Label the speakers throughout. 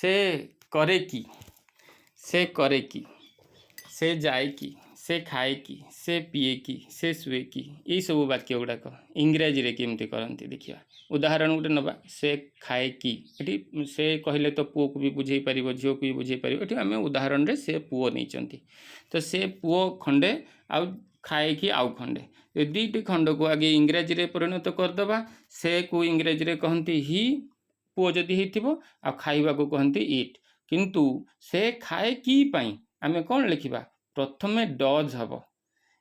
Speaker 1: से करे कि, से करे कि, से जाए कि, से खाए कि, से पिए कि, से शुए कि, यही सब वाक्य गुड़ाक इंग्राजी रे केमती करती देखिए। उदाहरण गोटे नवा, से खाए कि, ये से कहले तो पुओ को भी बुझे पार, झील को भी बुझे पार। ये आम उदाहरण रे से पुओ नहीं, तो से पुओ खंडे आउ खाए कि आउ खंडे, ये दुईटी खंड को आगे इंग्राजी रे परिणत करदे। से को इंग्राजी रे कहती ही, पुओ जदि होइथिबो आ खाइबा को कहती इट। किंतु से खाए कि पाई आमे कौन लिखिबा, प्रथमे डज हब।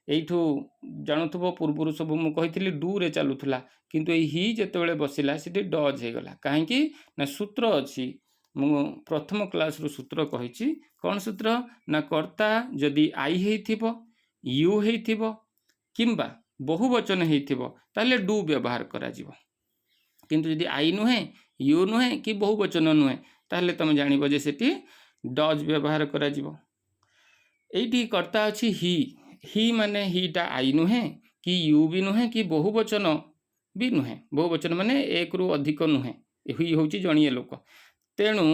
Speaker 1: एइठू जानुथबो पूर्वरु सब मु कहिथिली डू रे चलुथला, किंतु ए ही जेतेबेले बसिला सेठी डज हे गला। काहेकि ना सूत्र अछि, मु प्रथम क्लास रु सूत्र कहिछि। कौन सूत्र ना, कर्ता जदि आई हेइथिबो, यू हेइथिबो किंबा बहुवचन हेइथिबो ताले डू व्यवहार करा जिवो। किंतु यदि आई नुहे, यू नुहे कि बहुवचन नुहे, ताले तमे जानिबो जे सेठी डज व्यवहार करा जिवो। एइठी कर्ता अछि ही माने हीटा आई नुहे कि यू भी नुहे कि बहुवचन भी नुहे। बहुवचन माने एक रु अधिक नुहे, ही होउची जणिए लोक। तेणु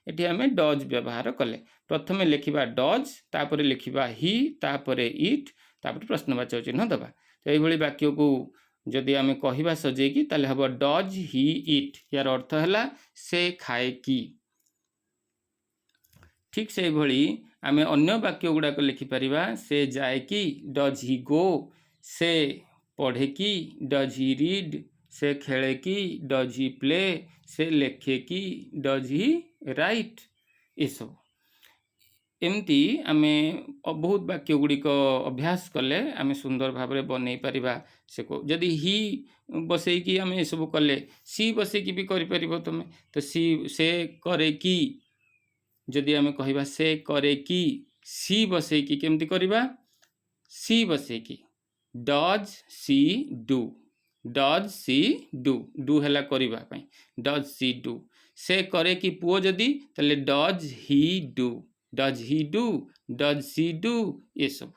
Speaker 1: एठी आमे डज व्यवहार कले। प्रथमे लिखिबा डज, तापरे लिखिबा ही, तापरे इट, तापरे प्रश्नवाचक चिन्ह दबा। तो एई भली वाक्य को जदि आमे कहिबा सजेकी ताले हबो डज ही इट। यार अर्थ हला से खाए कि। ठीक से भली आमे अन्य वाक्य गुड़ाक लिखिपारिबा। से जाए कि, डज ही गो, से पढ़े कि, डज ही रीड, से खेले कि, डज ही प्ले, से लेखे कि, डज ही राइट। ये सब एमती आमे बहुत वाक्य गुड़िक अभ्यास कले आमे सुंदर भाव में बनई पारिबा। से को जदि ही बसई कि आमे सब कले, सी बसई कि भी करि परिबो तमे। तो सी से करे कि जदि आमे कहिबा से करे कि, सी बसई कि केमती करिबा, सी बसई कि does she do, does she do, do हैला करिबा पई, डज सी डू। से करे कि पुओ जदि ताले does he do, does he do, does she do, ये सब।